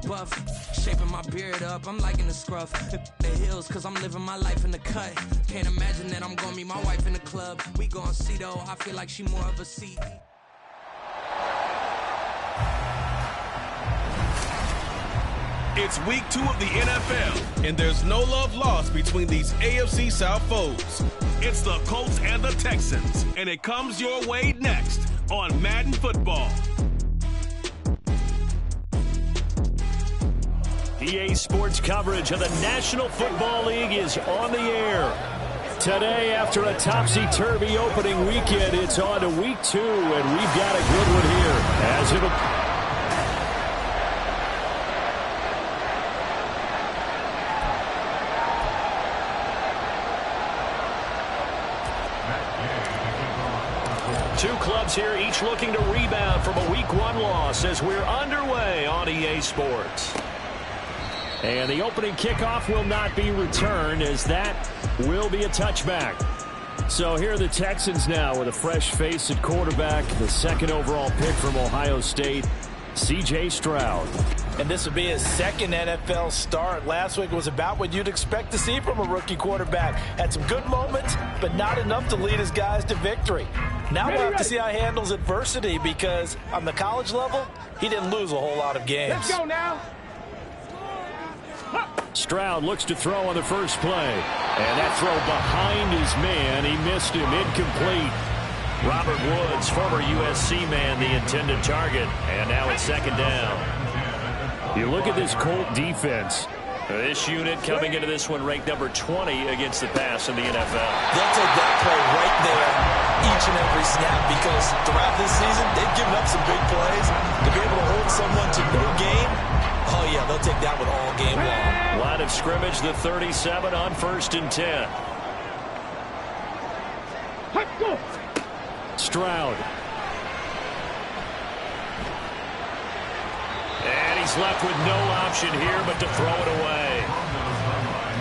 buff. Shaping my beard up, I'm liking the scruff. The hills, cause I'm living my life in the cut. Can't imagine that I'm gonna meet my wife in the club. We gon' see though, I feel like she more of a seat. It's week 2 of the NFL, and there's no love lost between these AFC South foes. It's the Colts and the Texans, and it comes your way next on Madden Football. EA Sports coverage of the National Football League is on the air. Today, after a topsy-turvy opening weekend, it's on to week 2, and we've got a good one here. As it'll... Two clubs here, each looking to rebound from a Week 1 loss as we're underway on EA Sports. And the opening kickoff will not be returned, as that will be a touchback. So here are the Texans now with a fresh face at quarterback, the second overall pick from Ohio State, C.J. Stroud. And this will be his second NFL start. Last week was about what you'd expect to see from a rookie quarterback. Had some good moments, but not enough to lead his guys to victory. Now we'll have to see how he handles adversity, because on the college level, he didn't lose a whole lot of games. Let's go now. Stroud looks to throw on the first play. And that throw behind his man. He missed him. Incomplete. Robert Woods, former USC man, the intended target. And now it's second down. You look at this Colt defense. This unit coming into this one ranked number 20 against the pass in the NFL. They'll take that play right there each and every snap, because throughout this season, they've given up some big plays. To be able to hold someone to no gain, oh yeah, they'll take that one all game long. Line of scrimmage, the 37 on 1st and 10. Stroud. And he's left with no option here but to throw it away.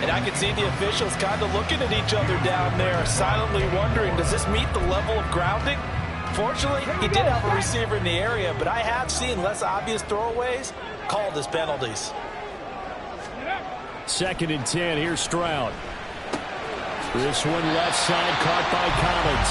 And I can see the officials kind of looking at each other down there, silently wondering, does this meet the level of grounding? Fortunately, he did have a receiver in the area, but I have seen less obvious throwaways called as penalties. 2nd and 10, here's Stroud. This one left side, caught by Collins.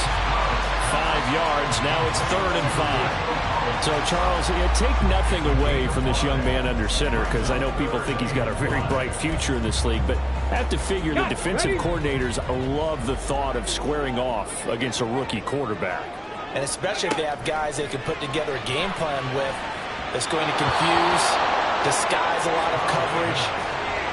5 yards, now it's 3rd and 5. So, Charles, take nothing away from this young man under center, because I know people think he's got a very bright future in this league, but I have to figure the defensive coordinators love the thought of squaring off against a rookie quarterback. And especially if they have guys they can put together a game plan with that's going to confuse, disguise a lot of coverage,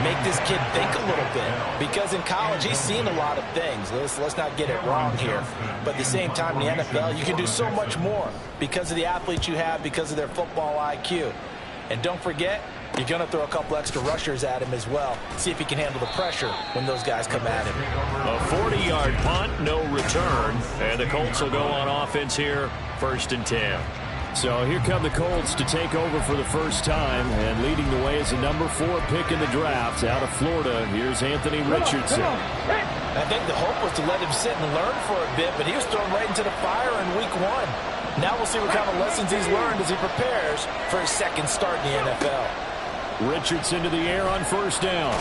make this kid think a little bit. Because in college, he's seen a lot of things. Let's not get it wrong here. But at the same time, in the NFL, you can do so much more because of the athletes you have, because of their football IQ. And don't forget, you're going to throw a couple extra rushers at him as well. See if he can handle the pressure when those guys come at him. A 40-yard punt, no return. And the Colts will go on offense here, 1st and 10. So here come the Colts to take over for the first time, and leading the way is a number 4 pick in the draft out of Florida. Here's Anthony Richardson. I think the hope was to let him sit and learn for a bit, but he was thrown right into the fire in week 1. Now we'll see what kind of lessons he's learned as he prepares for his second start in the NFL. Richardson to the air on 1st down.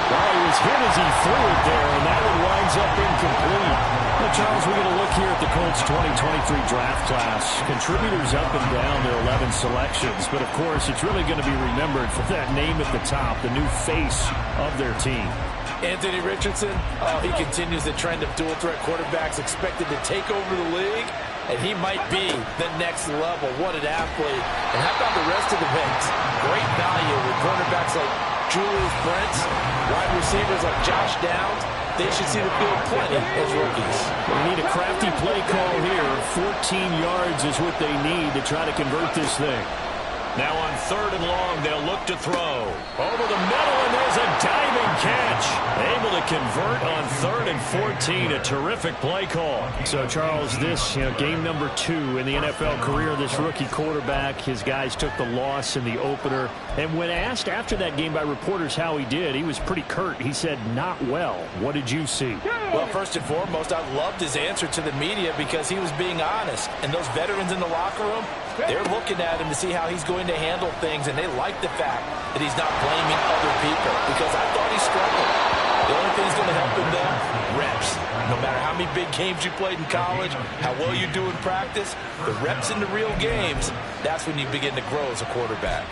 Well, he was hit as he threw it there, and that one winds up incomplete. Well, Charles, we're going to look here at the Colts 2023 draft class. Contributors up and down their 11 selections, but of course it's really going to be remembered for that name at the top, the new face of their team. Anthony Richardson, he continues the trend of dual-threat quarterbacks expected to take over the league, and he might be the next level. What an athlete. And how about the rest of the ranks? Great value with cornerbacks like Julius Brents, wide receivers like Josh Downs. They should see the field plenty as rookies. They need a crafty play call here. 14 yards is what they need to try to convert this thing. Now on 3rd and long, they'll look to throw. Over the middle, and there's a diving catch. Able to convert on 3rd and 14. A terrific play call. So, Charles, this game number 2 in the NFL career of this rookie quarterback. His guys took the loss in the opener. And when asked after that game by reporters how he did, he was pretty curt. He said, not well. What did you see? Well, first and foremost, I loved his answer to the media because he was being honest. And those veterans in the locker room, They're looking at him to see how he's going to handle things, and they like the fact that he's not blaming other people, because I thought he struggled. The only thing that's going to help him then, reps. No matter how many big games you played in college, how well you do in practice, the reps in the real games, that's when you begin to grow as a quarterback.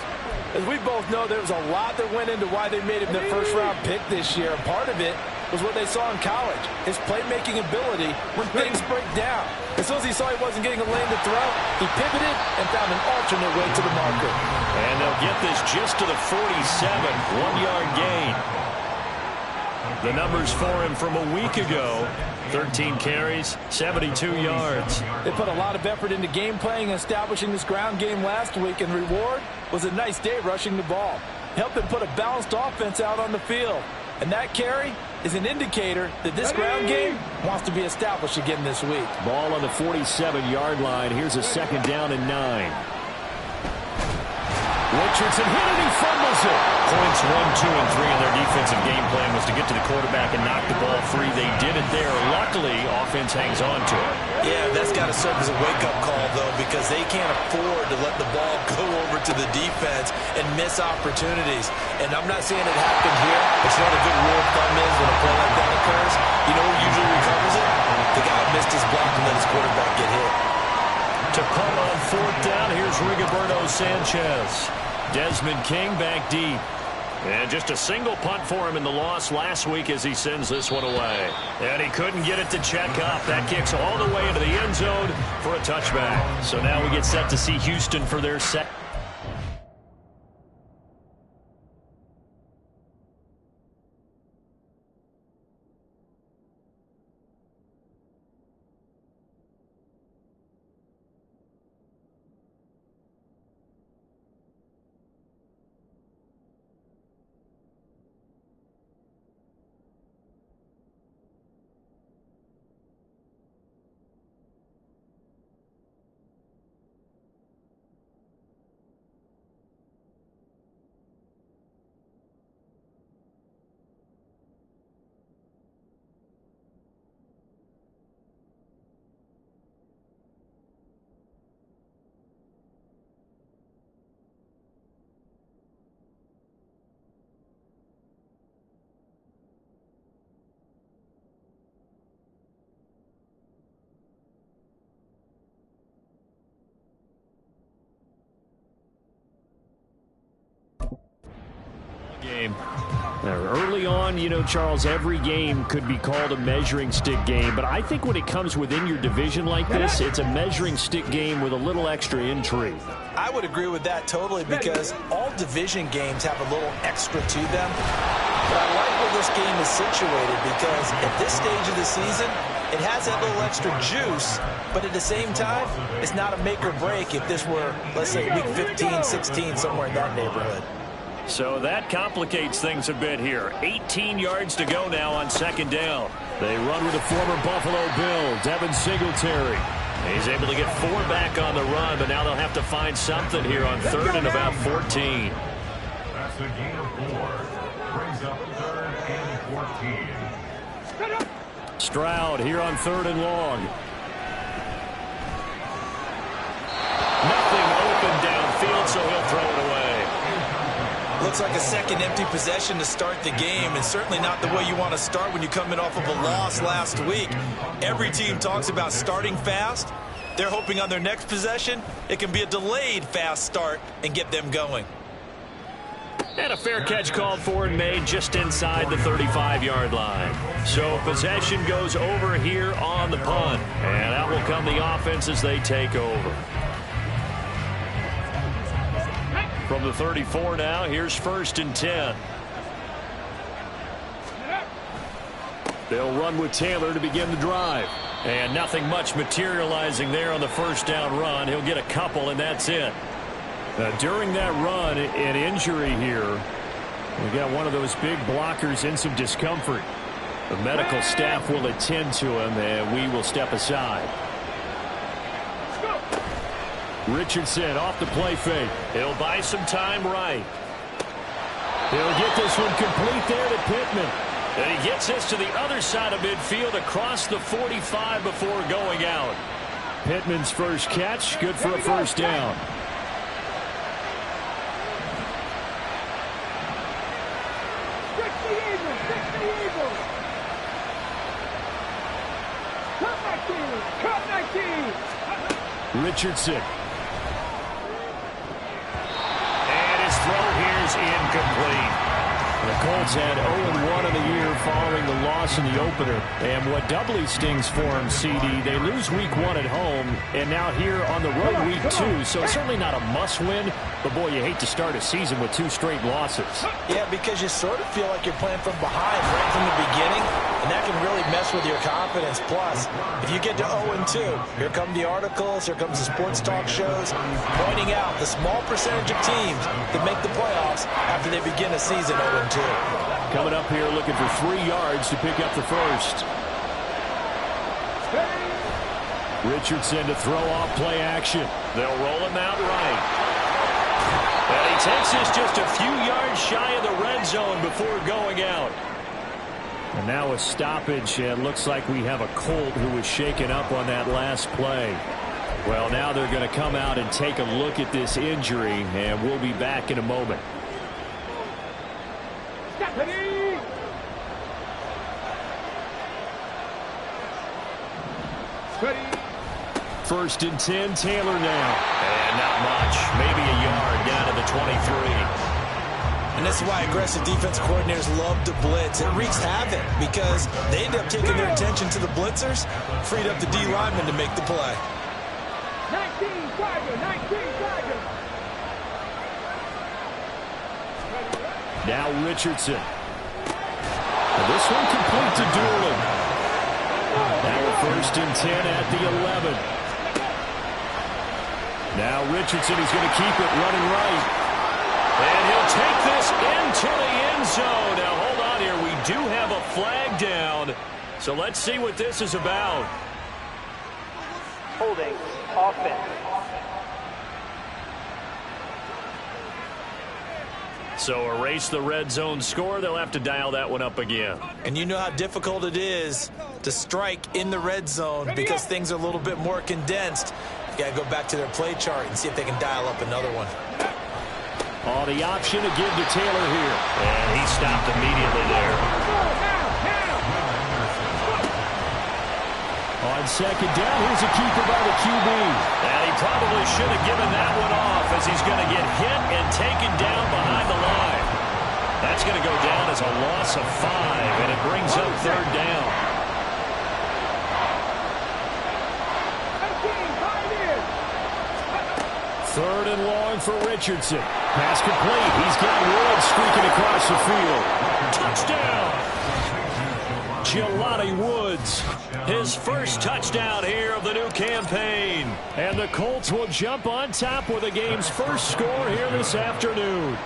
As we both know, there was a lot that went into why they made him their first-round pick this year. And part of it was what they saw in college, his playmaking ability when things break down. As soon as he saw he wasn't getting a lane to throw, he pivoted and found an alternate way to the marker. And they'll get this just to the 47, 1-yard gain. The numbers for him from a week ago, 13 carries, 72 yards. They put a lot of effort into game playing and establishing this ground game last week, and reward was a nice day rushing the ball. Helped them put a balanced offense out on the field. And that carry is an indicator that this ground game wants to be established again this week. Ball on the 47-yard line. Here's a 2nd down and 9. Richardson hit it, he fumbles it. Points 1, 2, and 3 in their defensive game plan was to get to the quarterback and knock the ball free. They did it there. Luckily, offense hangs on to it. Yeah, that's got to serve as a wake-up call, though, because they can't afford to let the ball go over to the defense and miss opportunities. And I'm not saying it happened here, but you know what a good rule of thumb is when a play like that occurs? You know who usually recovers it? The guy who missed his block and let his quarterback get hit. To punt on 4th down, here's Rigoberto Sanchez. Desmond King back deep. And just a single punt for him in the loss last week as he sends this one away. And he couldn't get it to check up. That kicks all the way into the end zone for a touchback. So now we get set to see Houston for their second. Game. Early on, you know, Charles, every game could be called a measuring stick game, but I think when it comes within your division like this, it's a measuring stick game with a little extra intrigue. I would agree with that totally, because all division games have a little extra to them. But I like where this game is situated, because at this stage of the season, it has that little extra juice, but at the same time, it's not a make or break if this were, let's say, week 15, 16, somewhere in that neighborhood. So that complicates things a bit here. 18 yards to go now on 2nd down. They run with the former Buffalo Bill, Devin Singletary. He's able to get 4 back on the run, but now they'll have to find something here on 3rd and about 14. That's a gain of 4. Brings up 3rd and 14. Stroud here on 3rd and long. Nothing open downfield, so he'll throw it away. Looks like a second empty possession to start the game, and certainly not the way you want to start when you're coming off of a loss last week. Every team talks about starting fast. They're hoping on their next possession it can be a delayed fast start and get them going. And a fair catch called for and made just inside the 35-yard line. So possession goes over here on the punt, and out will come the offense as they take over. From the 34 now, here's 1st and 10. They'll run with Taylor to begin the drive. And nothing much materializing there on the 1st down run. He'll get a couple, and that's it. During that run, an injury here. We got one of those big blockers in some discomfort. The medical staff will attend to him, and we will step aside. Richardson off the play fake. He'll buy some time right. He'll get this one complete there to Pittman. And he gets this to the other side of midfield across the 45 before going out. Pittman's first catch, good for a first down. Richardson. And his throw here's incomplete. The Colts had 0-1 in the year following the loss in the opener. And what doubly stings for them, CD, they lose week 1 at home, and now here on the road week 2. So it's certainly not a must-win, but boy, you hate to start a season with 2 straight losses. Yeah, because you sort of feel like you're playing from behind right from the beginning, and that can really mess with your confidence. Plus, if you get to 0-2, here come the articles, here comes the sports talk shows, pointing out the small percentage of teams that make the playoffs after they begin a season 0-2. Coming up here looking for 3 yards to pick up the first. Richardson to throw off play action. They'll roll him out right. And he takes this just a few yards shy of the red zone before going out. And now a stoppage, and looks like we have a Colt who was shaken up on that last play. Well, now they're going to come out and take a look at this injury, and we'll be back in a moment. First and 10, Taylor now. And not much, maybe a yard down to the 23. And this is why aggressive defense coordinators love to blitz. It wreaks havoc because they end up taking their attention to the blitzers, freed up the D lineman to make the play. 19 Tiger. Now Richardson. And this one complete to Doolin. Now a first and 10 at the 11. Now Richardson is going to keep it running right. And he'll take this into the end zone. Now hold on here. We do have a flag down. So let's see what this is about. Holding offense. So erase the red zone score. They'll have to dial that one up again. And you know how difficult it is to strike in the red zone because things are a little bit more condensed. You got to go back to their play chart and see if they can dial up another one. Oh, the option to give to Taylor here. And he stopped immediately there. On second down, here's a keeper by the QB. And he probably should have given that one off as he's going to get hit and taken down behind the line. That's going to go down as a loss of 5, and it brings up third down. Third and long for Richardson. Pass complete. He's got Woods streaking across the field. Touchdown! Jelani Woods, his first touchdown here of the new campaign. And the Colts will jump on top with the game's first score here this afternoon.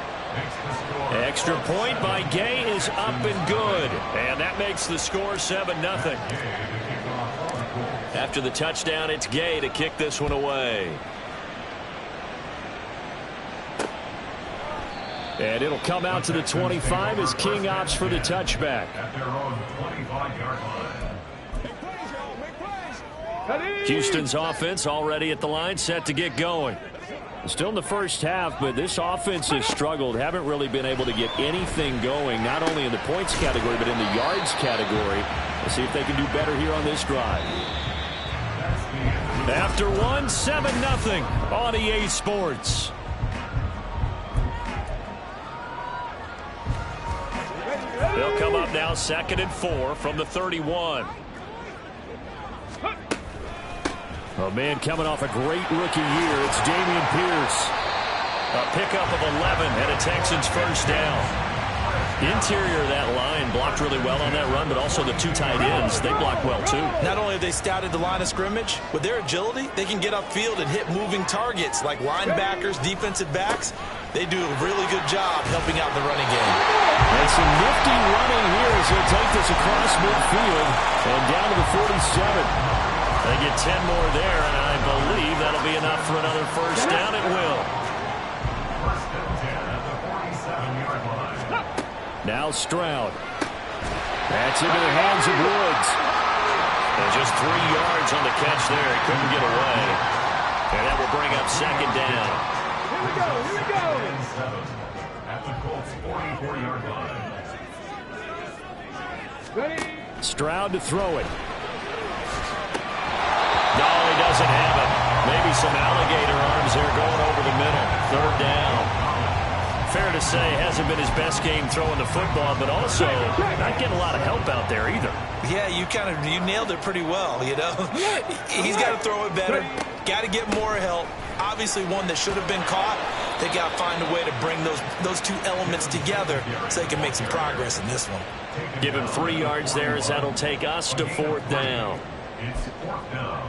Extra point by Gay is up and good. And that makes the score 7-0. After the touchdown, it's Gay to kick this one away. And it'll come out to the 25 as King opts for the touchback. Houston's offense already at the line, set to get going. Still in the first half, but this offense has struggled. Haven't really been able to get anything going, not only in the points category, but in the yards category. Let's see if they can do better here on this drive. After one, 7-0 on EA Sports. They'll come up now 2nd and 4 from the 31. Oh, man, coming off a great rookie year, it's Dameon Pierce. A pickup of 11 and a Texans first down. Interior of that line blocked really well on that run, but also the 2 tight ends, they blocked well too. Not only have they scouted the line of scrimmage, with their agility, they can get upfield and hit moving targets like linebackers, defensive backs. They do a really good job helping out the running game. And some nifty running here as he'll take this across midfield and down to the 47. They get 10 more there, and I believe that'll be enough for another first down. It will. Now Stroud. That's into the hands of Woods. And just 3 yards on the catch there. He couldn't get away. And that will bring up second down. Here we go, here we go. At the Colts 44-yard line. Ready? Stroud to throw it. No, he doesn't have it. Maybe some alligator arms there going over the middle. Third down. Fair to say, hasn't been his best game throwing the football, but also not getting a lot of help out there either. Yeah, you nailed it pretty well, you know. He's got to throw it better. Got to get more help. Obviously one that should have been caught. They got to find a way to bring those two elements together so they can make some progress in this one. Give him 3 yards there as that'll take us to fourth down. It's fourth down.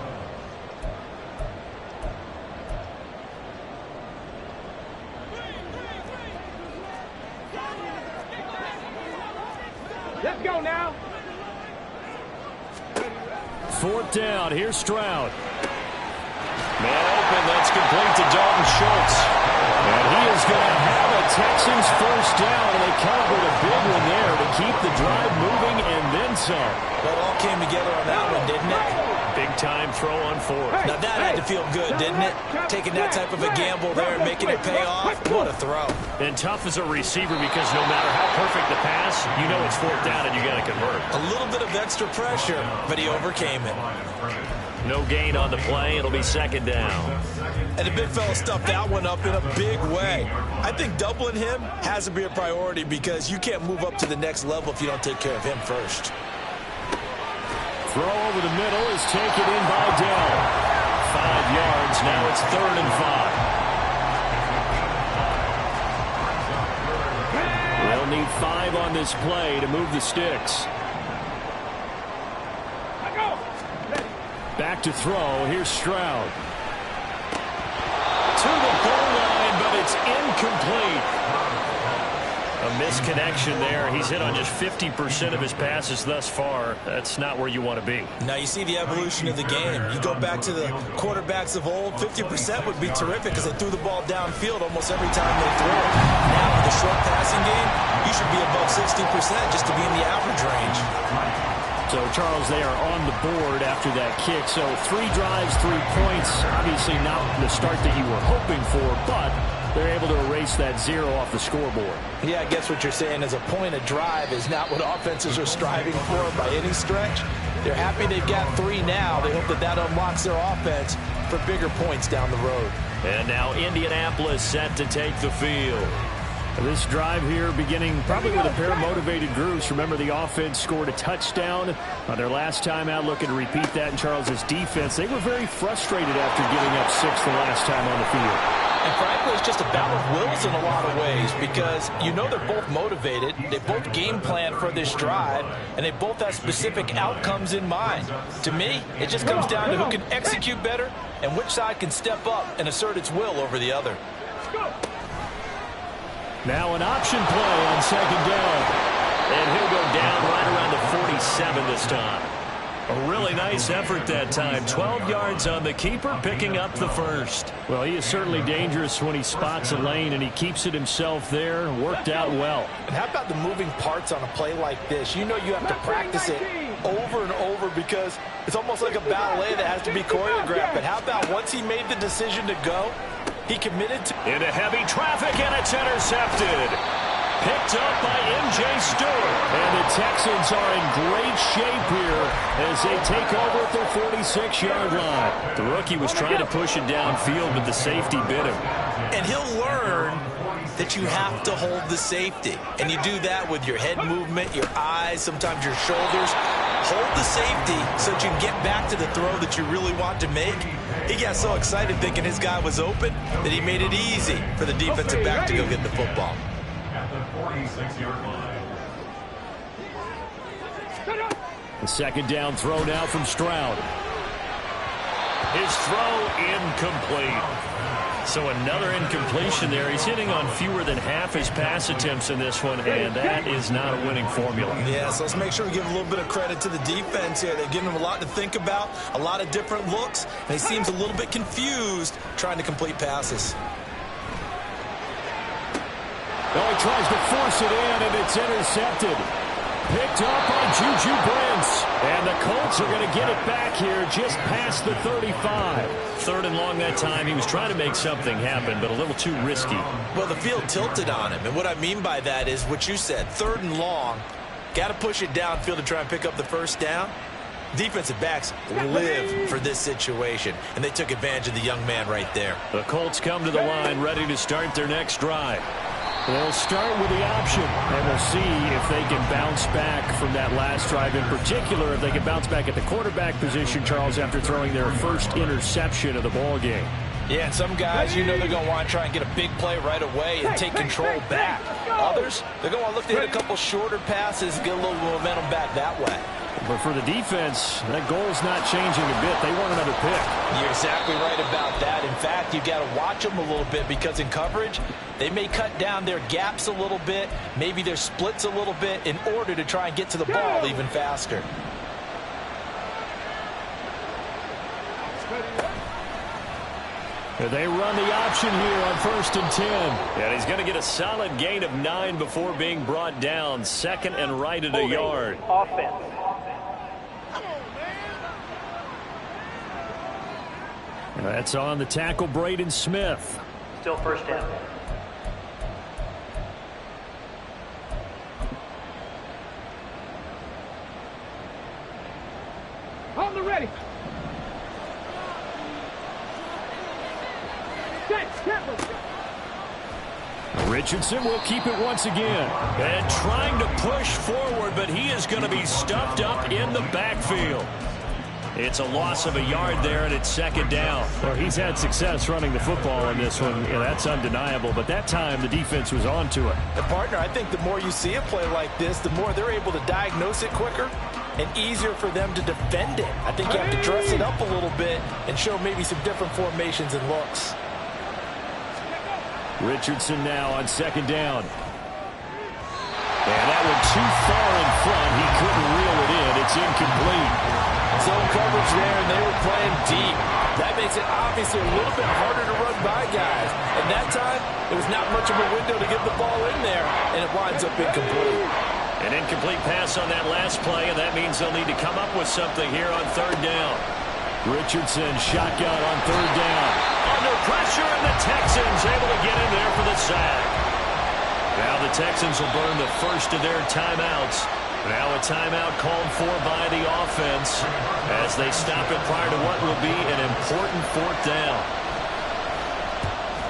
Let's go now. Fourth down. Here's Stroud. Man open. That's complete to Dalton Schultz. And he is going to have a Texans first down. And they covered a big one there to keep the drive moving and then some. That all came together on that one, didn't it? Big time throw on fourth. Now that had to feel good, didn't it? Taking that type of a gamble there and making it pay off. What a throw. And tough as a receiver because no matter how perfect the pass, you know it's fourth down and you got to convert. A little bit of extra pressure, but he overcame it. No gain on the play. It'll be second down. And the big fella stuffed that one up in a big way. I think doubling him has to be a priority because you can't move up to the next level if you don't take care of him first. Throw over the middle is taken in by Dell. 5 yards. Now it's 3rd and 5. They'll need 5 on this play to move the sticks. Back to throw. Here's Stroud. To the goal line, but it's incomplete. A misconnection there. He's hit on just 50% of his passes thus far. That's not where you want to be. Now you see the evolution of the game. You go back to the quarterbacks of old, 50% would be terrific because they threw the ball downfield almost every time they threw it. Now with the short passing game, you should be above 60% just to be in the average range. So, Charles, they are on the board after that kick. So 3 drives, 3 points. Obviously not the start that you were hoping for, but they're able to erase that 0 off the scoreboard. Yeah, I guess what you're saying is a point of drive is not what offenses are striving for by any stretch. They're happy they've got 3 now. They hope that unlocks their offense for bigger points down the road. And now Indianapolis set to take the field. This drive here beginning probably with a pair of motivated groups. Remember, the offense scored a touchdown on their last time out. Looking to repeat that in Charles's defense. They were very frustrated after giving up 6 the last time on the field. And frankly, it's just a battle of wills in a lot of ways because you know they're both motivated. They both game plan for this drive, and they both have specific outcomes in mind. To me, it just comes down to who can execute better and which side can step up and assert its will over the other. Now an option play on second down. And he'll go down right around the 47 this time. A really nice effort that time. 12 yards on the keeper, picking up the first. Well, he is certainly dangerous when he spots a lane, and he keeps it himself there. Worked out well. And how about the moving parts on a play like this? You know you have to practice it over and over because it's almost like a ballet that has to be choreographed. But how about once he made the decision to go, he committed to... Into heavy traffic, and it's intercepted. Picked up by M.J. Stewart. And the Texans are in great shape here as they take over at their 46-yard line. The rookie was trying to push it downfield, but the safety bit him. And he'll learn that you have to hold the safety. And you do that with your head movement, your eyes, sometimes your shoulders. Hold the safety so that you can get back to the throw that you really want to make. He got so excited thinking his guy was open that he made it easy for the defensive back to go get the football. At the 46-yard line. The second down throw now from Stroud. His throw incomplete. So another incompletion there. He's hitting on fewer than half his pass attempts in this one, and that is not a winning formula. Yeah, so let's make sure we give a little bit of credit to the defense here. They're giving him a lot to think about, a lot of different looks, and he seems a little bit confused trying to complete passes. Oh, he tries to force it in, and it's intercepted. picked up by Juju Brents. And the Colts are going to get it back here just past the 35. 3rd and long that time. He was trying to make something happen, but a little too risky. Well, the field tilted on him. And what I mean by that is what you said. 3rd and long. Got to push it downfield to try and pick up the first down. Defensive backs live for this situation, and they took advantage of the young man right there. The Colts come to the line ready to start their next drive. They'll start with the option, and we'll see if they can bounce back from that last drive. In particular, if they can bounce back at the quarterback position, Charles, after throwing their first interception of the ball game. Yeah, and some guys, you know, they're going to want to try and get a big play right away and take control back. Others, they're going to look to hit a couple shorter passes, get a little momentum back that way. But for the defense, that goal's not changing a bit. They want another pick. You're exactly right about that. In fact, you got to watch them a little bit because in coverage, they may cut down their gaps a little bit, maybe their splits a little bit in order to try and get to the ball even faster. They run the option here on 1st and 10. And he's going to get a solid gain of 9 before being brought down. 2nd and right at a yard. Offense. That's on the tackle, Braden Smith. Still 1st down. On the ready. Richardson will keep it once again. And trying to push forward, but he is going to be stuffed up in the backfield. It's a loss of a yard there, and it's 2nd down. Well, he's had success running the football in this one. Yeah, that's undeniable, but that time the defense was on to it. And, partner, I think the more you see a play like this, the more they're able to diagnose it quicker and easier for them to defend it. I think you have to dress it up a little bit and show maybe some different formations and looks. Richardson now on 2nd down. And that one too far in front. He couldn't reel it in. It's incomplete. Zone coverage there, and they were playing deep. That makes it obviously a little bit harder to run by guys. And that time, there was not much of a window to get the ball in there, and it winds up incomplete. An incomplete pass on that last play, and that means they'll need to come up with something here on 3rd down. Richardson shotgun on 3rd down. Under pressure, and the Texans able to get in there for the sack. Now the Texans will burn the first of their timeouts. Now a timeout called for by the offense as they stop it prior to what will be an important 4th down.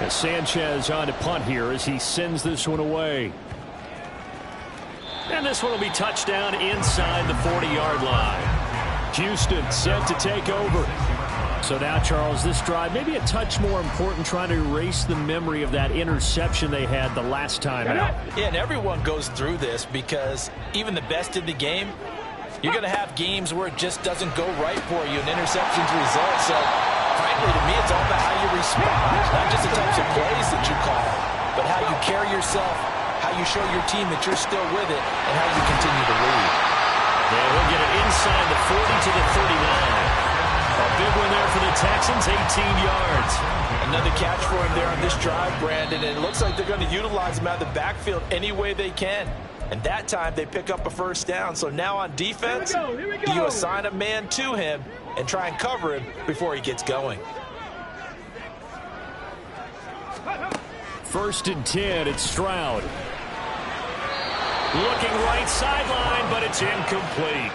As Sanchez on to punt here as he sends this one away. And this one will be touchdown inside the 40-yard line. Houston set to take over. So now, Charles, this drive maybe a touch more important, trying to erase the memory of that interception they had the last time out. Yeah, and everyone goes through this because even the best in the game, you're going to have games where it just doesn't go right for you, and interceptions result. So, frankly, to me, it's all about how you respond, not just the types of plays that you call, but how you carry yourself, how you show your team that you're still with it, and how you continue to lead. Yeah, we'll get it inside the 40 to the 39. A big one there for the Texans, 18 yards. Another catch for him there on this drive, Brandon, and it looks like they're going to utilize him out of the backfield any way they can. And that time they pick up a 1st down. So now on defense, Here we go. you assign a man to him and try and cover him before he gets going. 1st and 10, it's Stroud. Looking right sideline, but it's incomplete.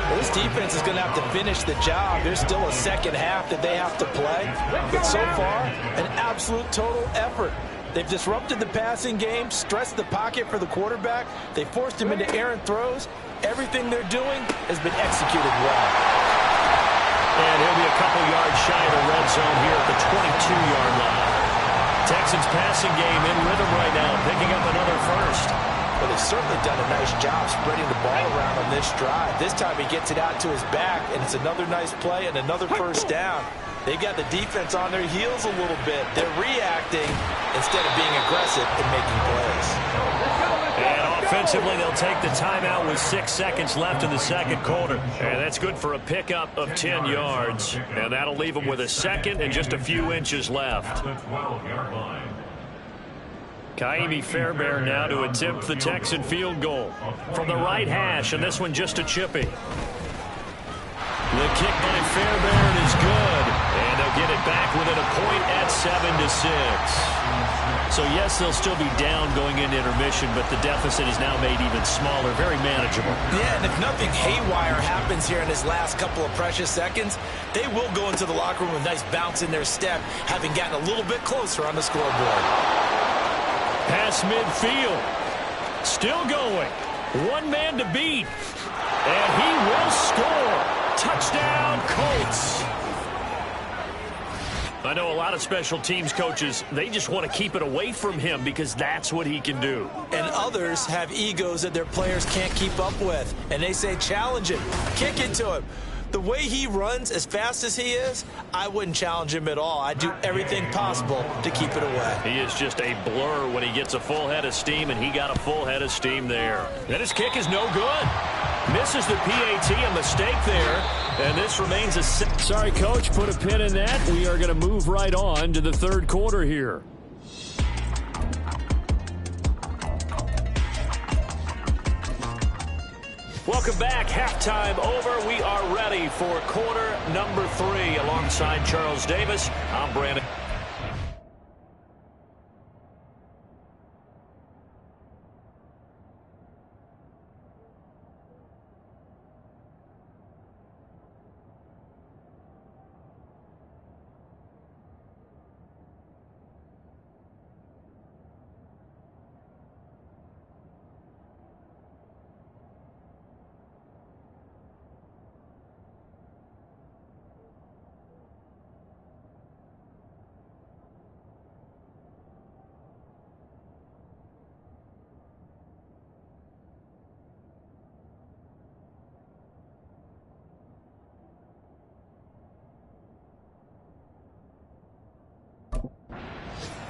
Well, this defense is going to have to finish the job. There's still a 2nd half that they have to play. But so far, an absolute total effort. They've disrupted the passing game, stressed the pocket for the quarterback. They forced him into errant throws. Everything they're doing has been executed well. And he'll be a couple yards shy of the red zone here at the 22-yard line. Texans passing game in rhythm right now, picking up another first. Well, they've certainly done a nice job spreading the ball around on this drive. This time he gets it out to his back, and it's another nice play and another 1st down. They've got the defense on their heels a little bit. They're reacting instead of being aggressive and making plays. And offensively, they'll take the timeout with 6 seconds left in the 2nd quarter. And that's good for a pickup of 10 yards. And that'll leave them with a 2nd and just a few inches left. Kaimi Fairbairn now to attempt the Texan field goal from the right hash, and this one just a chippy. The kick by Fairbairn is good, and they'll get it back within a point at 7-6. So, yes, they'll still be down going into intermission, but the deficit is now made even smaller, very manageable. Yeah, and if nothing haywire happens here in this last couple of precious seconds, they will go into the locker room with a nice bounce in their step, having gotten a little bit closer on the scoreboard. Pass midfield. Still going. One man to beat. And he will score. Touchdown, Colts. I know a lot of special teams coaches, they just want to keep it away from him because that's what he can do. And others have egos that their players can't keep up with. And they say, challenge him, kick it to him. The way he runs as fast as he is, I wouldn't challenge him at all. I'd do everything possible to keep it away. He is just a blur when he gets a full head of steam, and he got a full head of steam there. And his kick is no good. Misses the PAT, a mistake there. And this remains a... Sorry, Coach, put a pin in that. We are going to move right on to the third quarter here. Welcome back. Halftime over. We are ready for quarter number 3. Alongside Charles Davis, I'm Brandon.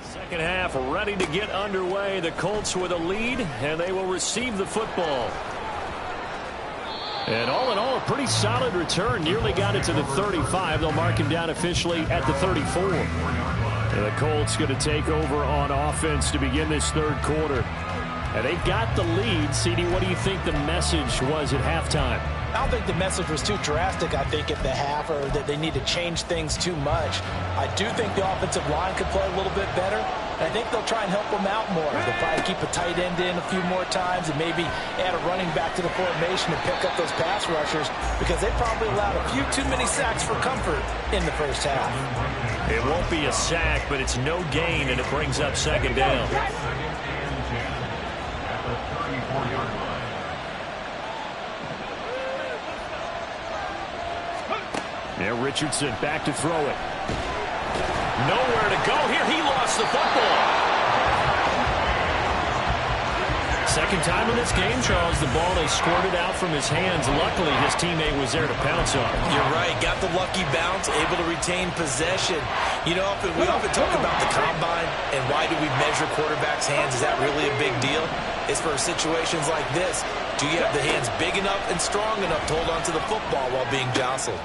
Second half ready to get underway. The Colts with a lead, and they will receive the football. And all in all, a pretty solid return. Nearly got it to the 35. They'll mark him down officially at the 34. And the Colts going to take over on offense to begin this third quarter. And they've got the lead. CD, what do you think the message was at halftime? I don't think the message was too drastic, I think, at the half, or that they need to change things too much. I do think the offensive line could play a little bit better, and I think they'll try and help them out more. They'll probably keep a tight end in a few more times and maybe add a running back to the formation and pick up those pass rushers, because they probably allowed a few too many sacks for comfort in the first half. It won't be a sack, but it's no gain, and it brings up second down. Now Richardson back to throw it. Nowhere to go here. He lost the football. Second time in this game, Charles, the ball is squirted out from his hands. Luckily, his teammate was there to pounce on it. You're right. Got the lucky bounce, able to retain possession. You know, we often talk about the combine and why do we measure quarterbacks' hands. Is that really a big deal? It's for situations like this. Do you have the hands big enough and strong enough to hold onto the football while being jostled?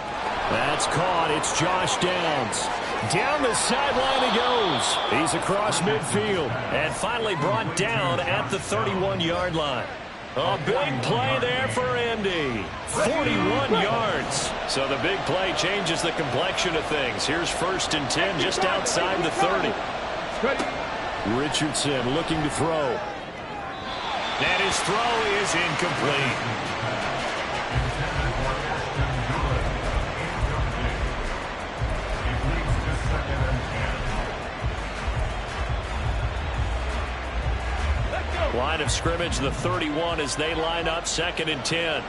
That's caught. It's Josh Downs. Down the sideline he goes. He's across midfield. And finally brought down at the 31-yard line. A big play there for Indy. 41 yards. So the big play changes the complexion of things. Here's 1st and 10 just outside the 30. Richardson looking to throw. And his throw is incomplete. Line of scrimmage, the 31, as they line up 2nd and 10.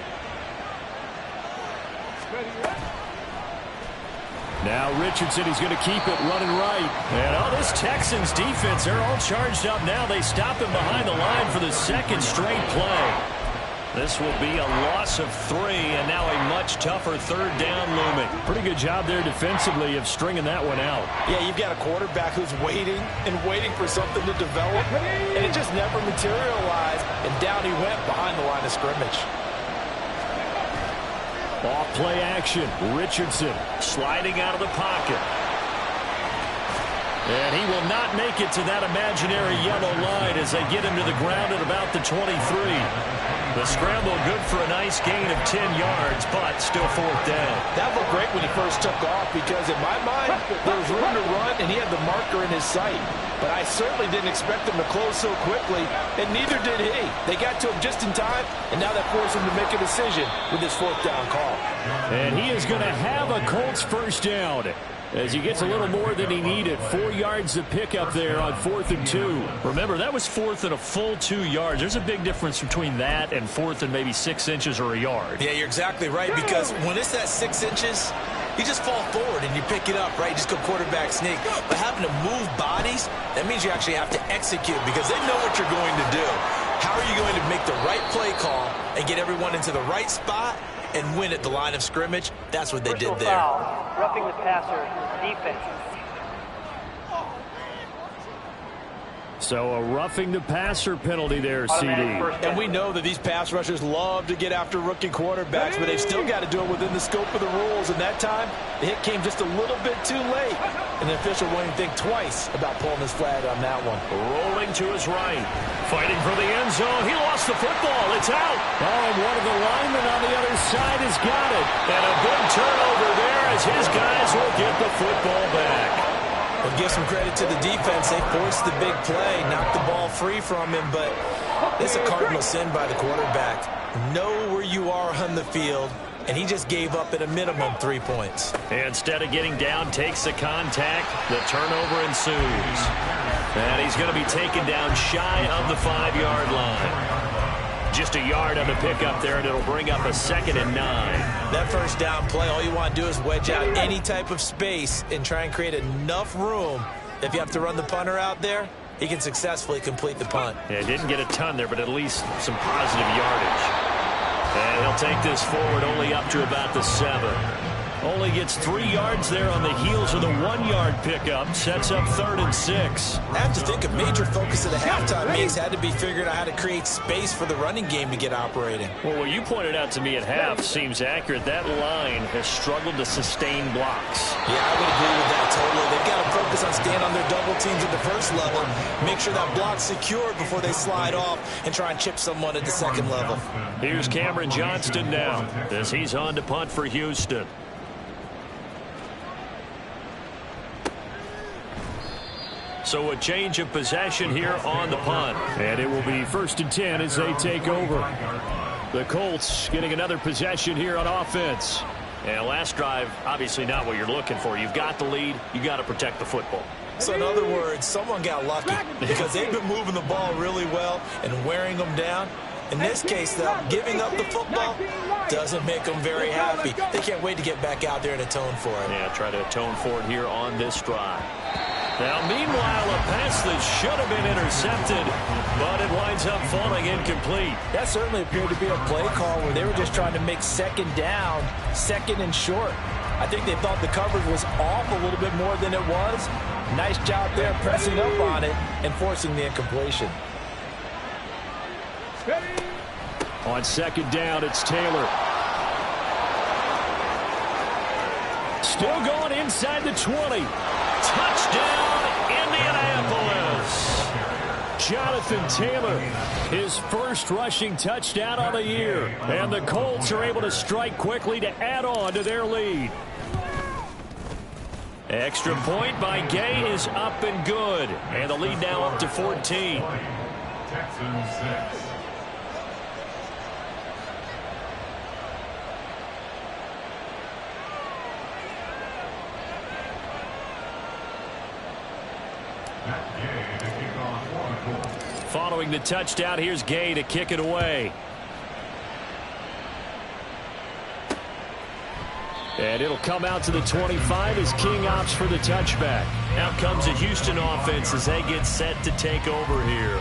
Now Richardson, he's going to keep it running right. And this Texans defense, they're all charged up now. They stop him behind the line for the second straight play. This will be a loss of 3, and now a much tougher 3rd down looming. Pretty good job there defensively of stringing that one out. Yeah, you've got a quarterback who's waiting and waiting for something to develop, and it just never materialized, and down he went behind the line of scrimmage. Off play action. Richardson sliding out of the pocket. And he will not make it to that imaginary yellow line as they get him to the ground at about the 23. The scramble good for a nice gain of 10 yards, but still fourth down. That looked great when he first took off because in my mind, there was room to run and he had the marker in his sight. But I certainly didn't expect him to close so quickly, and neither did he. They got to him just in time, and now that forced him to make a decision with his fourth down call. And he is going to have a Colts first down as he gets a little more than he needed. 4 yards to pick up there on 4th and 2. Remember, that was 4th and a full 2 yards. There's a big difference between that and 4th and maybe 6 inches or a yard. Yeah, you're exactly right, because when it's at 6 inches, you just fall forward and you pick it up, right? You just go quarterback sneak. But having to move bodies, that means you actually have to execute because they know what you're going to do. How are you going to make the right play call and get everyone into the right spot and win at the line of scrimmage? That's what they did there. Foul, roughing the passer, defense. So a roughing the passer penalty there, CD. And we know that these pass rushers love to get after rookie quarterbacks, but they've still got to do it within the scope of the rules. And that time, the hit came just a little bit too late. And the official won't even think twice about pulling his flag on that one. Rolling to his right. Fighting for the end zone. He lost the football. It's out. Oh, and one of the linemen on the other side has got it. And a big turnover there as his guys will get the football back. Well, give some credit to the defense. They forced the big play, knocked the ball free from him, but it's a cardinal sin by the quarterback. Know where you are on the field, and he just gave up at a minimum 3 points. Instead of getting down, takes the contact. The turnover ensues. And he's going to be taken down shy of the 5-yard line. Just a yard on the pickup there, and it'll bring up a 2nd and 9. That first down play, all you want to do is wedge out any type of space and try and create enough room. If you have to run the punter out there, he can successfully complete the punt. Yeah, didn't get a ton there, but at least some positive yardage. And he'll take this forward only up to about the 7. Only gets 3 yards there on the heels of the 1-yard pickup. Sets up 3rd and 6. I have to think a major focus of the halftime meetings had to be figuring out how to create space for the running game to get operating. Well, what you pointed out to me at half seems accurate. That line has struggled to sustain blocks. Yeah, I would agree with that totally. They've got to focus on staying on their double teams at the first level, make sure that block's secured before they slide off and try and chip someone at the second level. Here's Cameron Johnston now as he's on to punt for Houston. So a change of possession here on the punt. And it will be 1st and 10 as they take over. The Colts getting another possession here on offense. And last drive, obviously not what you're looking for. You've got the lead. You got to protect the football. So in other words, someone got lucky because they've been moving the ball really well and wearing them down. In this case, though, giving up the football doesn't make them very happy. They can't wait to get back out there and atone for it. Yeah, try to atone for it here on this drive. Now, meanwhile, a pass that should have been intercepted, but it winds up falling incomplete. That certainly appeared to be a play call where they were just trying to make 2nd down, 2nd and short. I think they thought the coverage was off a little bit more than it was. Nice job there pressing up on it and forcing the incompletion. On 2nd down, it's Taylor. Still going inside the 20. Touchdown, Indianapolis. Jonathan Taylor, his first rushing touchdown on the year. And the Colts are able to strike quickly to add on to their lead. Extra point by Gay is up and good. And the lead now up to 14. Texans 6. Following the touchdown, here's Gay to kick it away. And it'll come out to the 25 as King opts for the touchback. Out comes the Houston offense as they get set to take over here.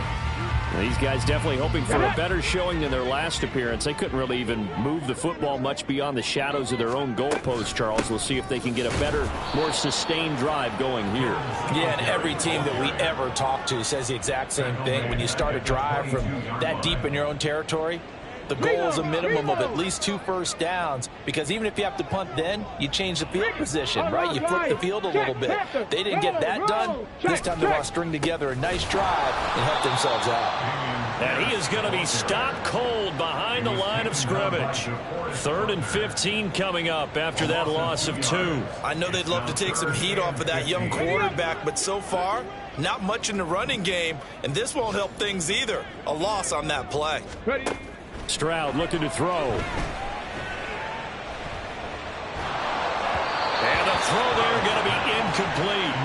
These guys definitely hoping for a better showing than their last appearance. They couldn't really even move the football much beyond the shadows of their own goalpost, Charles. We'll see if they can get a better, more sustained drive going here. Yeah, and every team that we ever talk to says the exact same thing. When you start a drive from that deep in your own territory, The goal is a minimum of at least 2 first downs, because even if you have to punt then, you change the field position, right? You flip the field a little bit. They didn't get that done. This time they want to string together a nice drive and help themselves out. And he is going to be stopped cold behind the line of scrimmage. 3rd and 15 coming up after that loss of 2. I know they'd love to take some heat off of that young quarterback, but so far, not much in the running game, and this won't help things either. A loss on that play. Stroud looking to throw. And the throw there going to be incomplete.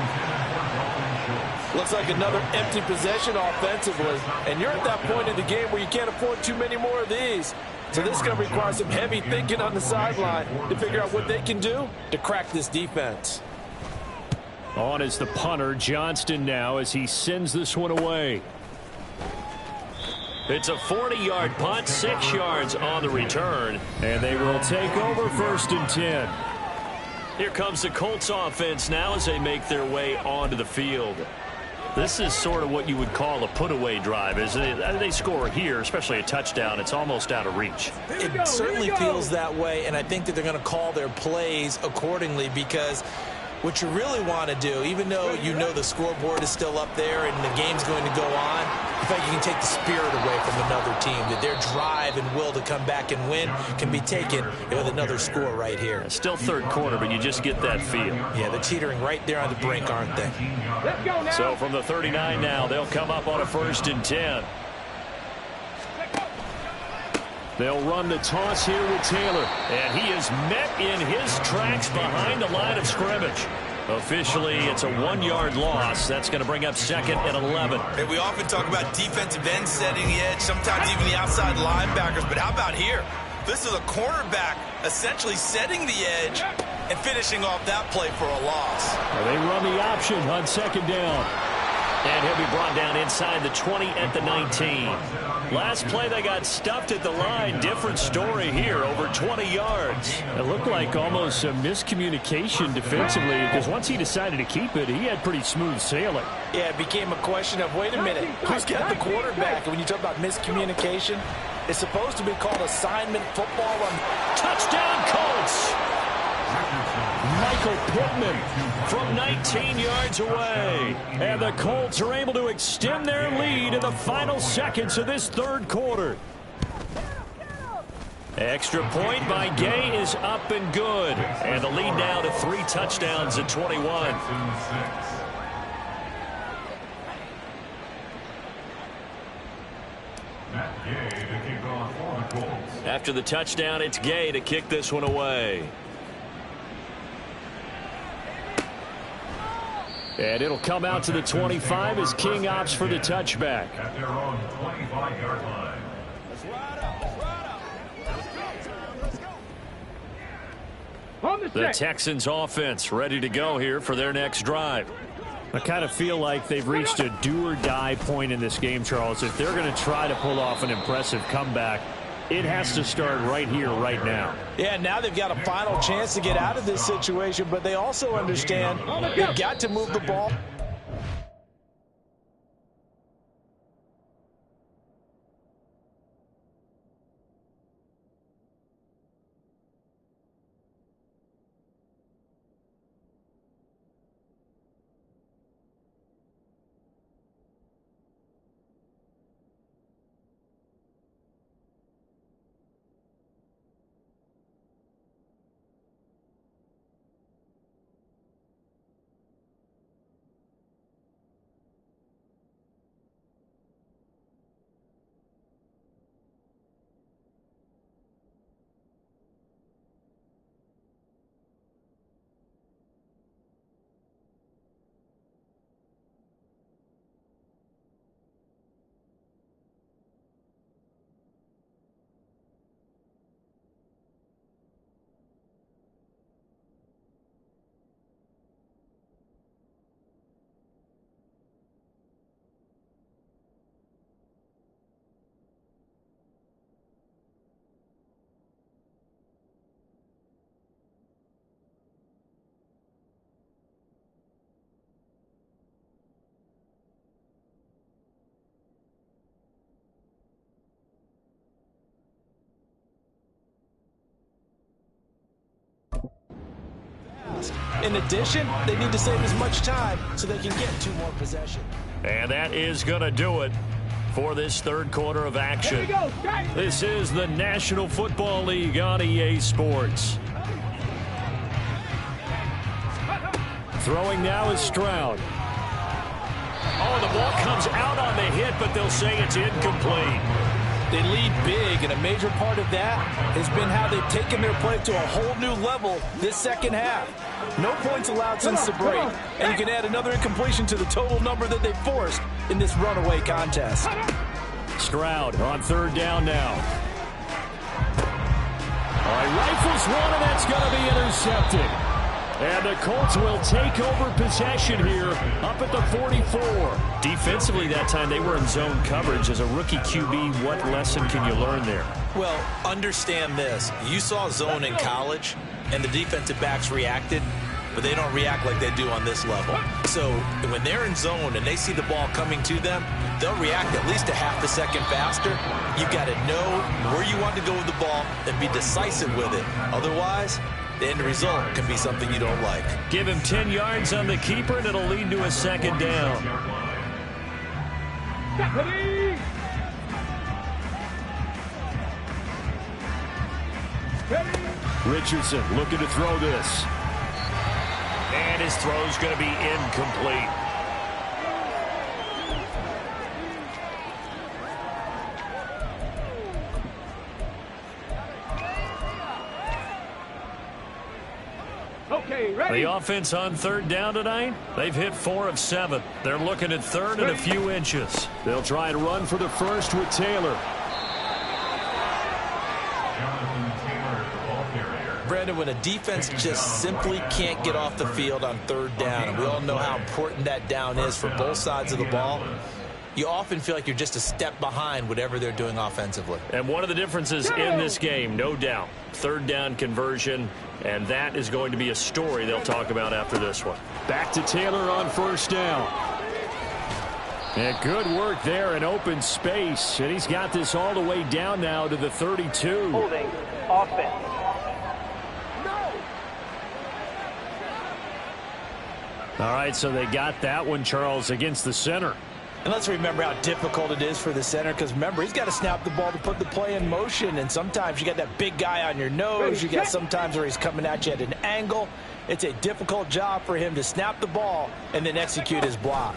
Looks like another empty possession offensively, and you're at that point in the game where you can't afford too many more of these. So this is going to require some heavy thinking on the sideline to figure out what they can do to crack this defense. On is the punter, Johnston, now as he sends this one away. It's a 40-yard punt, 6 yards on the return, and they will take over 1st and 10. Here comes the Colts offense now as they make their way onto the field. This is sort of what you would call a put-away drive. As they score here, especially a touchdown, it's almost out of reach. It certainly feels that way, and I think that they're going to call their plays accordingly, because what you really want to do, even though you know the scoreboard is still up there and the game's going to go on, I think you can take the spirit away from another team, that their drive and will to come back and win can be taken with another score right here. Still 3rd quarter, but you just get that feel. Yeah, they're teetering right there on the brink, aren't they? So from the 39 now, they'll come up on a 1st and 10. They'll run the toss here with Taylor. And he is met in his tracks behind the line of scrimmage. Officially, it's a 1-yard loss. That's going to bring up 2nd and 11. And we often talk about defensive ends setting the edge, sometimes even the outside linebackers. But how about here? This is a cornerback essentially setting the edge and finishing off that play for a loss. They run the option on 2nd down. And he'll be brought down inside the 20 at the 19. Last play, they got stuffed at the line. Different story here, over 20 yards. It looked like almost a miscommunication defensively, because once he decided to keep it, he had pretty smooth sailing. Yeah, it became a question of, wait a minute, who's got the quarterback? And when you talk about miscommunication, it's supposed to be called assignment football. Touchdown, Colts! Michael Pittman from 19 yards away. And the Colts are able to extend their lead in the final seconds of this 3rd quarter. Extra point by Gay is up and good. And the lead now to 3 touchdowns at 21. After the touchdown, it's Gay to kick this one away. And it'll come out to the 25 as King opts for the touchback. At their own 25-yard line. The Texans offense ready to go here for their next drive. I kind of feel like they've reached a do-or-die point in this game, Charles. If they're going to try to pull off an impressive comeback, it has to start right here, right now. Yeah, now they've got a final chance to get out of this situation, but they also understand they've got to move the ball. In addition, they need to save as much time so they can get 2 more possessions. And that is going to do it for this third quarter of action. This is the National Football League on EA Sports. Throwing now is Stroud. Oh, the ball comes out on the hit, but they'll say it's incomplete. They lead big, and a major part of that has been how they've taken their play to a whole new level this second half. No points allowed since the break, and you can add another incompletion to the total number that they forced in this runaway contest. Stroud on third down now. All right, rifles one, and that's going to be intercepted. And the Colts will take over possession here up at the 44. Defensively that time, they were in zone coverage. As a rookie QB, what lesson can you learn there? Well, understand this. You saw zone in college, and the defensive backs reacted, but they don't react like they do on this level. So when they're in zone and they see the ball coming to them, they'll react at least a half a second faster. You've got to know where you want to go with the ball and be decisive with it. Otherwise, the end result can be something you don't like. Give him 10 yards on the keeper, and it'll lead to a second down. Richardson looking to throw this. And his throw's going to be incomplete. The offense on third down tonight, they've hit 4 of 7. They're looking at third and a few inches. They'll try and run for the first with Taylor. Brandon, when a defense just simply can't get off the field on third down, and we all know how important that down is for both sides of the ball, you often feel like you're just a step behind whatever they're doing offensively. And one of the differences in this game, no doubt, third down conversion, and that is going to be a story they'll talk about after this one. Back to Taylor on first down. And good work there in open space, and he's got this all the way down now to the 32. Holding offense. All right, so they got that one, Charles, against the center. And let's remember how difficult it is for the center, because remember, he's got to snap the ball to put the play in motion, and sometimes you got that big guy on your nose. You got sometimes where he's coming at you at an angle. It's a difficult job for him to snap the ball and then execute his block.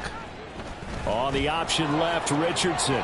On the option left, Richardson.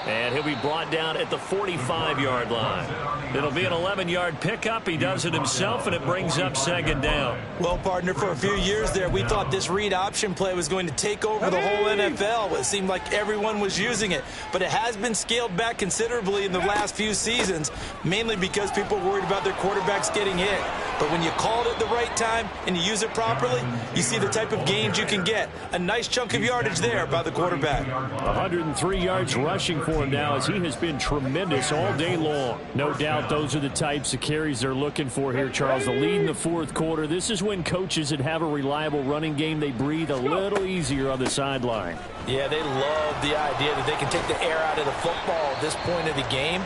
And he'll be brought down at the 45-yard line. It'll be an 11-yard pickup. He does it himself, and it brings up second down. Well, partner, for a few years there, we thought this read option play was going to take over the whole NFL. It seemed like everyone was using it. But it has been scaled back considerably in the last few seasons, mainly because people are worried about their quarterbacks getting hit. But when you call it at the right time and you use it properly, you see the type of gains you can get. A nice chunk of yardage there by the quarterback. 103 yards rushing for him now, as he has been tremendous all day long. No doubt those are the types of carries they're looking for here, Charles. The lead in the fourth quarter. This is when coaches that have a reliable running game, they breathe a little easier on the sideline. Yeah, they love the idea that they can take the air out of the football at this point of the game.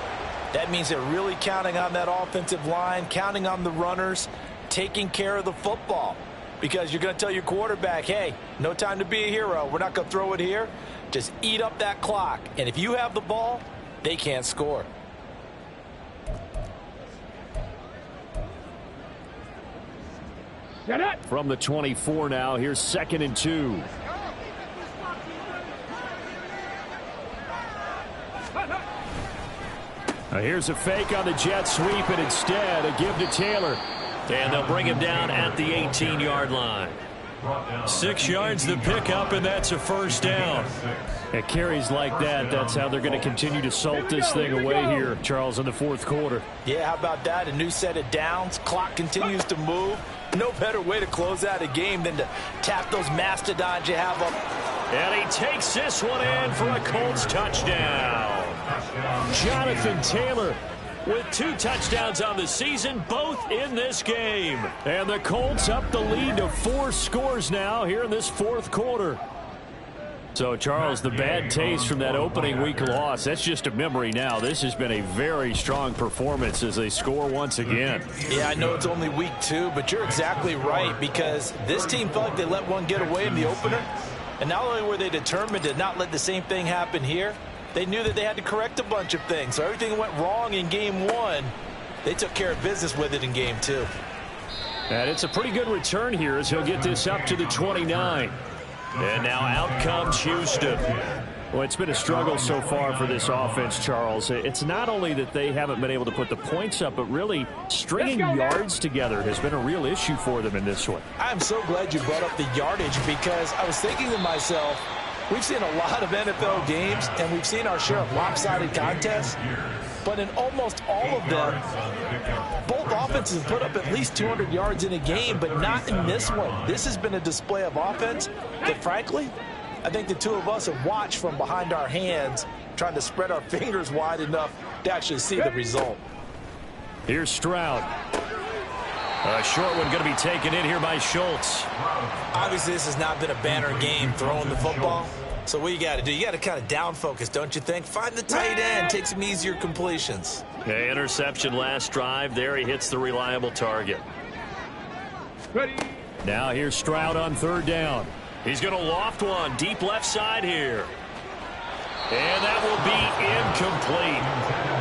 That means they're really counting on that offensive line, counting on the runners, taking care of the football. Because you're going to tell your quarterback, hey, no time to be a hero. We're not going to throw it here. Just eat up that clock. And if you have the ball, they can't score. From the 24 now, here's 2nd and 2. Now here's a fake on the jet sweep, and instead a give to Taylor. And they'll bring him down at the 18-yard line. 6 yards the pickup, and that's a first down. At carries like that, that's how they're going to continue to salt this thing away here, Charles, in the fourth quarter. Yeah, how about that? A new set of downs. Clock continues to move. No better way to close out a game than to tap those mastodons you have up. And he takes this one in for a Colts touchdown. Jonathan Taylor with 2 touchdowns on the season, both in this game. And the Colts up the lead to 4 scores now here in this fourth quarter. So, Charles, the bad taste from that opening week loss, that's just a memory now. This has been a very strong performance as they score once again. Yeah, I know it's only week 2, but you're exactly right, because this team felt like they let one get away in the opener. And not only were they determined to not let the same thing happen here, they knew that they had to correct a bunch of things. So everything went wrong in game 1. They took care of business with it in game 2. And it's a pretty good return here as he'll get this up to the 29. And now out comes Houston. Well, it's been a struggle so far for this offense, Charles. It's not only that they haven't been able to put the points up, but really stringing yards together has been a real issue for them in this one. I'm so glad you brought up the yardage, because I was thinking to myself, we've seen a lot of NFL games, and we've seen our share of lopsided contests. But in almost all of them, both offenses have put up at least 200 yards in a game, but not in this one. This has been a display of offense that, frankly, I think the two of us have watched from behind our hands, trying to spread our fingers wide enough to actually see the result. Here's Stroud. A short one going to be taken in here by Schultz. Obviously, this has not been a banner game throwing the football. So what you got to do, you got to kind of down focus, don't you think? Find the tight end, take some easier completions. Okay, interception last drive. There he hits the reliable target. Ready. Now here's Stroud on 3rd down. He's going to loft one deep left side here. And that will be incomplete.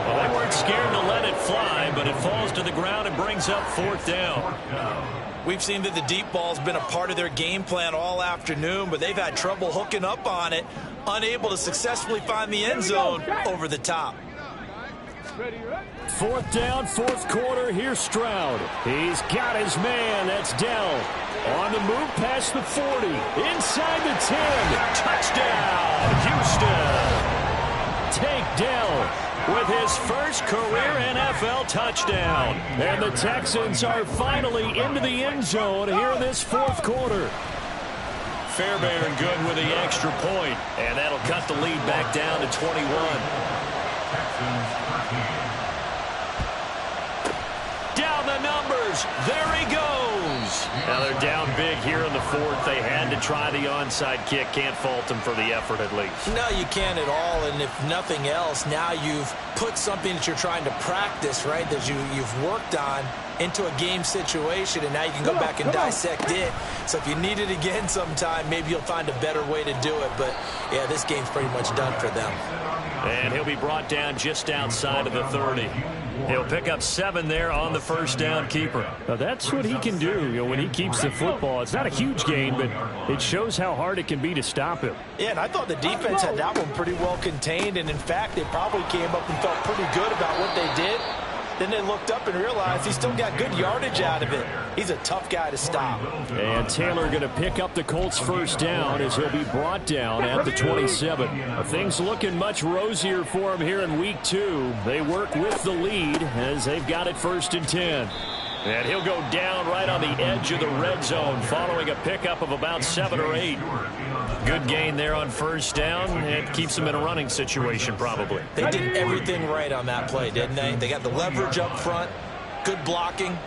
Well, they weren't scared to let it fly, but it falls to the ground and brings up 4th down. We've seen that the deep ball's been a part of their game plan all afternoon, but they've had trouble hooking up on it, unable to successfully find the end zone over the top. 4th down, 4th quarter. Here's Stroud. He's got his man. That's Dell. On the move past the 40. Inside the 10. Touchdown, Houston. Take Dell with his first career NFL touchdown. And the Texans are finally into the end zone here in this 4th quarter. Fairbairn good with the extra point. And that'll cut the lead back down to 21. Down the numbers. There he goes. Now they're down big here in the 4th. They had to try the onside kick. Can't fault them for the effort at least. No, you can't at all. And if nothing else, now you've put something that you're trying to practice, right, that you've worked on into a game situation, and now you can go back and dissect it. So if you need it again sometime, maybe you'll find a better way to do it. But, yeah, this game's pretty much done for them. And he'll be brought down just outside of the 30. He'll pick up 7 there on the first down keeper. Now that's what he can do, when he keeps the football. It's not a huge gain, but it shows how hard it can be to stop him. Yeah, and I thought the defense had that one pretty well contained, and in fact, they probably came up and felt pretty good about what they did. Then they looked up and realized he still got good yardage out of it. He's a tough guy to stop. And Taylor going to pick up the Colts' first down as he'll be brought down at the 27. Things looking much rosier for him here in week 2. They work with the lead as they've got it 1st and 10. And he'll go down right on the edge of the red zone following a pickup of about 7 or 8. Good gain there on first down. It keeps them in a running situation probably. They did everything right on that play, didn't they? They got the leverage up front, good blocking,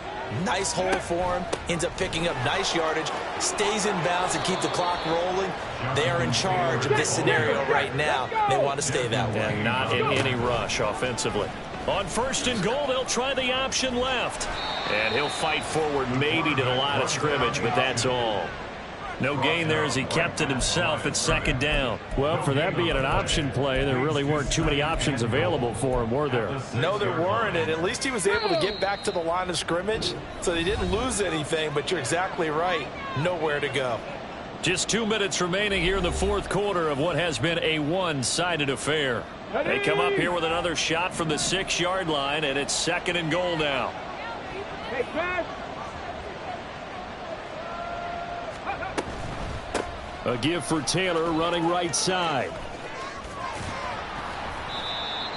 nice hole for him, ends up picking up nice yardage, stays in bounds to keep the clock rolling. They are in charge of this scenario right now. They want to stay that way. And not in any rush offensively. On 1st and goal, they'll try the option left. And he'll fight forward maybe to the line of scrimmage, but that's all. No gain there as he kept it himself at 2nd down. Well, for that being an option play, there really weren't too many options available for him, were there? No, there weren't, and at least he was able to get back to the line of scrimmage, so they didn't lose anything, but you're exactly right. Nowhere to go. Just 2 minutes remaining here in the 4th quarter of what has been a one-sided affair. They come up here with another shot from the 6-yard line, and it's 2nd and goal now. A give for Taylor running right side.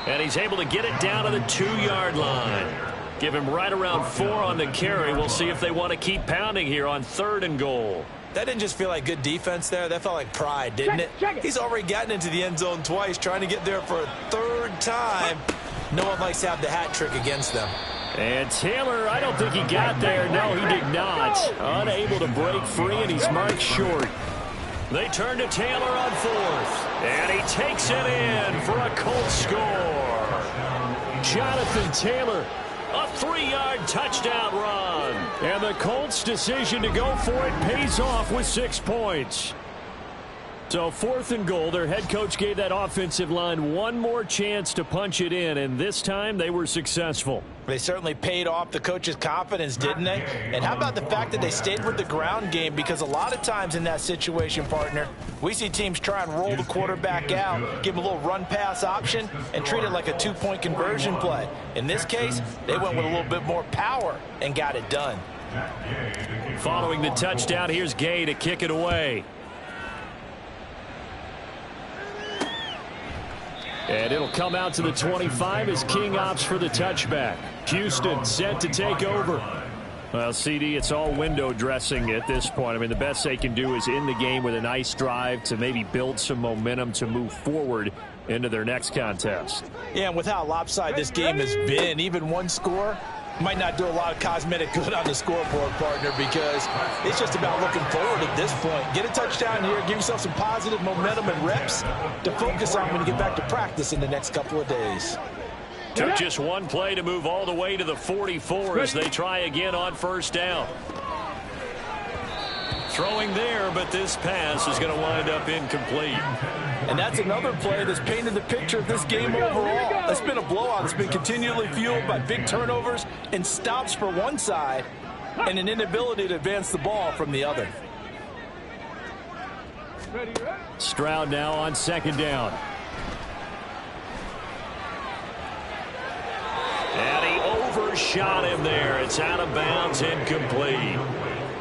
And he's able to get it down to the 2-yard line. Give him right around 4 on the carry. We'll see if they want to keep pounding here on 3rd and goal. That didn't just feel like good defense there. That felt like pride, didn't it? He's already gotten into the end zone twice, trying to get there for a 3rd time. No one likes to have the hat trick against them. And Taylor, I don't think he got there. No, he did not. Unable to break free, and he's marked short. They turn to Taylor on fourth. And he takes it in for a Colt score. Jonathan Taylor, a 3-yard touchdown run. And the Colts' decision to go for it pays off with 6 points. So 4th and goal, their head coach gave that offensive line one more chance to punch it in, and this time they were successful. They certainly paid off the coach's confidence, didn't they? And how about the fact that they stayed with the ground game? Because a lot of times in that situation, partner, we see teams try and roll the quarterback out, give him a little run-pass option, and treat it like a 2-point conversion play. In this case, they went with a little bit more power and got it done. Following the touchdown, here's Gay to kick it away. And it'll come out to the 25 as King opts for the touchback. Houston set to take over. Well, CD, it's all window dressing at this point. I mean, the best they can do is end the game with a nice drive to maybe build some momentum to move forward into their next contest. Yeah, and with how lopsided this game has been, even one score might not do a lot of cosmetic good on the scoreboard, partner, because it's just about looking forward at this point. Get a touchdown here, give yourself some positive momentum and reps to focus on when you get back to practice in the next couple of days. Took just one play to move all the way to the 44 as they try again on first down. Throwing there, but this pass is going to wind up incomplete. And that's another play that's painted the picture of this game overall. It's been a blowout. It's been continually fueled by big turnovers and stops for one side and an inability to advance the ball from the other. Stroud now on second down. And he overshot him there. It's out of bounds, incomplete.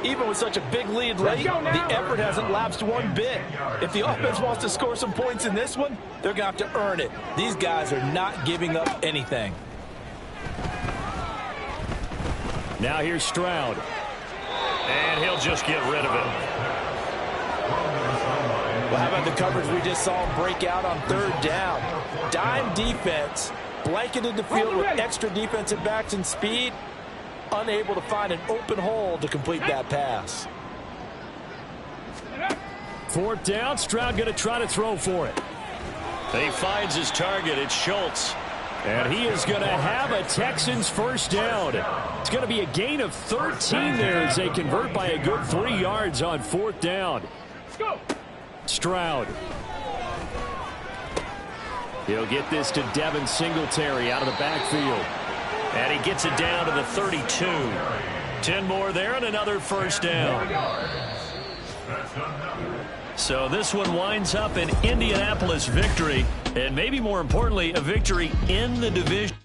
Even with such a big lead late, the effort hasn't lapsed one bit. If the offense wants to score some points in this one, they're going to have to earn it. These guys are not giving up anything. Now here's Stroud. And he'll just get rid of it. Well, how about the coverage we just saw break out on third down? Dime defense, blanketed the field with extra defensive backs and speed. Unable to find an open hole to complete that pass. Fourth down, Stroud going to try to throw for it. He finds his target. It's Schultz. And he is going to have a Texans first down. It's going to be a gain of 13 there as they convert by a good 3 yards on fourth down. Stroud. He'll get this to Devin Singletary out of the backfield. And he gets it down to the 32. 10 more there and another first down. So this one winds up an Indianapolis victory, and maybe more importantly, a victory in the division.